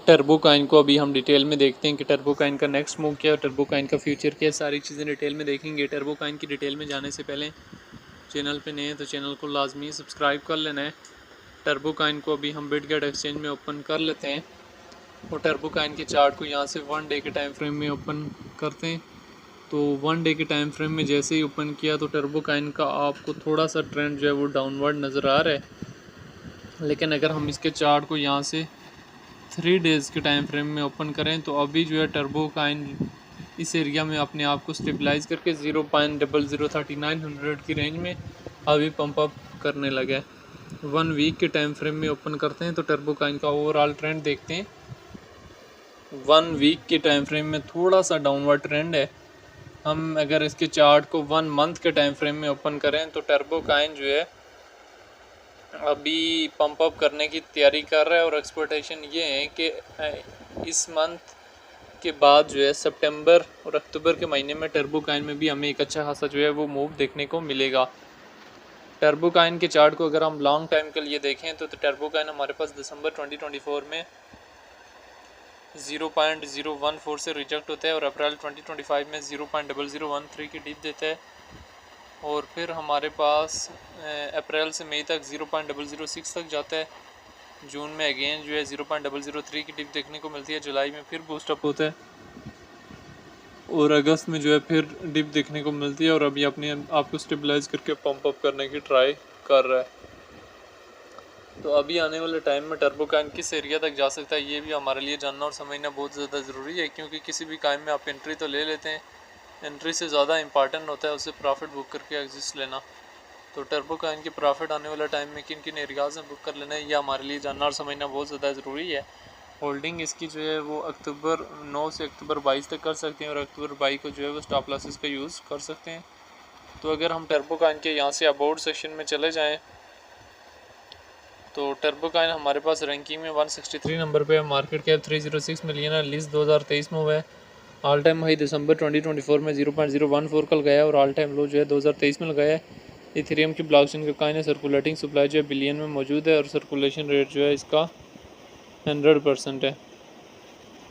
टर्बोकाइन को अभी हम डिटेल में देखते हैं कि टर्बोकाइन का नेक्स्ट मूव क्या है, टर्बोकाइन का फ्यूचर क्या है, सारी चीज़ें डिटेल में देखेंगे। टर्बोकाइन की डिटेल में जाने से पहले चैनल पे नए हैं तो चैनल को लाजमी सब्सक्राइब कर लेना है। टर्बोकाइन को अभी हम बिटगेट एक्सचेंज में ओपन कर लेते हैं और टर्बोकाइन के चार्ट को यहाँ से 1 डे के टाइम फ्रेम में ओपन करते हैं। तो 1 डे के टाइम फ्रेम में जैसे ही ओपन किया तो टर्बोकाइन का आपको थोड़ा सा ट्रेंड जो है वो डाउनवर्ड नज़र आ रहा है। लेकिन अगर हम इसके चार्ट को यहाँ से 3 डेज़ के टाइम फ्रेम में ओपन करें तो अभी जो है टर्बोकाइन इस एरिया में अपने आप को स्टेबलाइज करके 0.003900 की रेंज में अभी पंप अप करने लगा है। 1 वीक के टाइम फ्रेम में ओपन करते हैं तो टर्बोकाइन का ओवरऑल ट्रेंड देखते हैं। 1 वीक के टाइम फ्रेम में थोड़ा सा डाउनवर्ड ट्रेंड है। हम अगर इसके चार्ट को 1 मंथ के टाइम फ्रेम में ओपन करें तो टर्बोकाइन जो है अभी पंप अप करने की तैयारी कर रहा है और एक्सपेक्टेशन ये है कि इस मंथ के बाद जो है सितंबर और अक्टूबर के महीने में टर्बोकाइन में भी हमें एक अच्छा खासा जो है वो मूव देखने को मिलेगा। टर्बोकाइन के चार्ट को अगर हम लॉन्ग टाइम के लिए देखें तो टर्बोकाइन हमारे पास दिसंबर 2024 में 0.014 से रिजेक्ट होता है और अप्रैल 2025 में 0.0013 की डिप देता है और फिर हमारे पास अप्रैल से मई तक 0.006 तक जाता है। जून में अगेन जो है 0.003 की डिप देखने को मिलती है। जुलाई में फिर बूस्टअप होता है और अगस्त में जो है फिर डिप देखने को मिलती है और अभी अपने आप को स्टेबलाइज करके पंप अप करने की ट्राई कर रहा है। तो अभी आने वाले टाइम में टर्बोकाइन किस एरिया तक जा सकता है ये भी हमारे लिए जानना और समझना बहुत ज़्यादा ज़रूरी है, क्योंकि किसी भी काइम में आप एंट्री तो ले लेते हैं, एंट्री से ज़्यादा इंपॉर्टेंट होता है उससे प्रॉफिट बुक करके एग्जिस्ट लेना। तो टर्बोकाइन के प्रॉफिट आने वाला टाइम में किन किन एरियाज़ में बुक कर लेना है ये हमारे लिए जानना और समझना बहुत ज़्यादा ज़रूरी है। होल्डिंग इसकी जो है वो अक्टूबर 9 से अक्टूबर 22 तक कर सकते हैं और अक्टूबर 22 को जो है वो स्टॉप लॉसेस का यूज़ कर सकते हैं। तो अगर हम टर्बोकाइन के यहाँ से अबाउट सेक्शन में चले जाएँ तो टर्बोकाइन हमारे पास रैंकिंग में 163 नंबर पे है। मार्केट कैप 306 मिलियन है। लिस्ट 2023 में हुआ है। ऑल टाइम हाई दिसंबर 2024 में 0.014 कल गया और ऑल टाइम लो जो है 2023 में लगाया है। इथेरियम की ब्लॉकचेन का काइन है। सर्कुलेटिंग सप्लाई जो है बिलियन में मौजूद है और सर्कुलेशन रेट जो है इसका 100% है।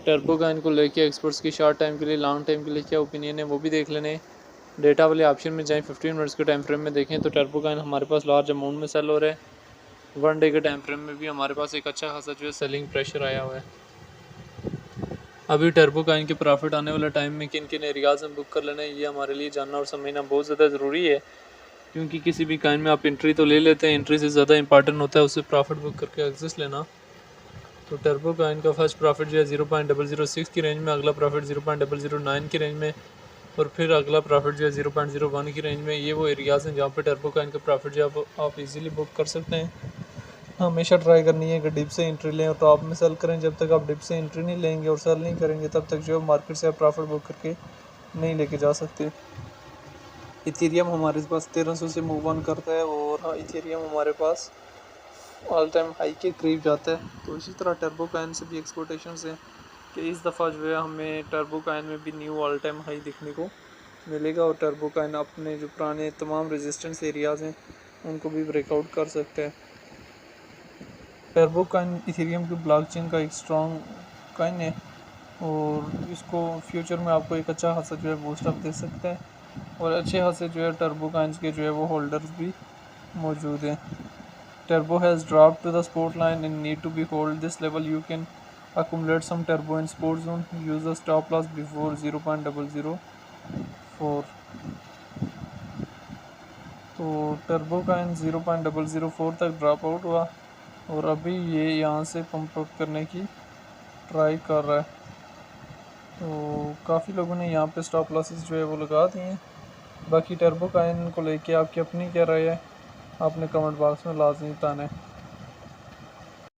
टर्बोकाइन को लेके एक्सपर्ट्स की शॉर्ट टाइम के लिए लॉन्ग टाइम के लिए क्या ओपिनियन है वो भी देख लेने। डेटा वाले ऑप्शन में जाएँ 15 मिनट्स के टाइम फ्रेम में देखें तो टर्बोकाइन हमारे पास लार्ज अमाउंट में सेल हो रहा है। 1 डे के टाइम फ्रेम में भी हमारे पास एक अच्छा खासा जो है सेलिंग प्रेशर आया हुआ है। अभी टर्बोकाइन के प्रॉफिट आने वाला टाइम में किन किन एरियाज़ में बुक कर लेना है ये हमारे लिए जानना और समझना बहुत ज़्यादा ज़रूरी है, क्योंकि किसी भी काइन में आप एंट्री तो ले लेते हैं, एंट्री से ज़्यादा इंपॉर्टेंट होता है उससे प्रॉफिट बुक करके एग्जिस्ट लेना। तो टर्बोकाइन का फर्स्ट प्रॉफिट जो है 0.006 की रेंज में, अगला प्रॉफिट 0.009 की रेंज में और फिर अगला प्रॉफिट जो है 0.01 की रेंज में। ये वो एरियाज़ हैं जहाँ पे टर्बोकाइन का प्रॉफिट जो है आप इजीली बुक कर सकते हैं। हमेशा ट्राई करनी है कि डिप से एंट्री लें और टॉप में सेल करें। जब तक आप डिप से एंट्री नहीं लेंगे और सेल नहीं करेंगे तब तक जो है मार्केट से आप प्रॉफिट बुक करके नहीं लेके जा सकते। इथेरियम हमारे पास 1300 से मूव ऑन करता है और इथेरियम हमारे पास ऑल टाइम हाई के करीब जाता है। तो इसी तरह टर्बोकाइन से भी एक्सपेक्टेशंस है कि इस दफ़ा जो है हमें टर्बोकाइन में भी न्यू ऑल टाइम हाई देखने को मिलेगा और टर्बोकाइन अपने जो पुराने तमाम रेजिस्टेंस एरियाज़ हैं उनको भी ब्रेकआउट कर सकते हैं। टर्बोकाइन इथेरियम की ब्लॉकचेन का एक स्ट्रॉन्ग काइन है और इसको फ्यूचर में आपको एक अच्छा खासा जो है बूस्टअप दे सकता है और अच्छे खासे जो है टर्बोकाइंस के जो है वो होल्डर्स भी मौजूद हैं। Turbo has dropped to the support line and need to be hold this level. You can accumulate some turbo in support zone. Use the stop loss before 0.004. तो टर्बो का इन 0.004 तक ड्रॉप आउट हुआ और अभी ये यहाँ से पंप अप करने की ट्राई कर रहा है। तो काफ़ी लोगों ने यहाँ पे स्टॉप लॉसेस जो है वो लगा दिए हैं। बाकी टर्बो काइन को लेके आपकी अपनी क्या राय है आपने कमेंट बॉक्स में लाजमी बताना है।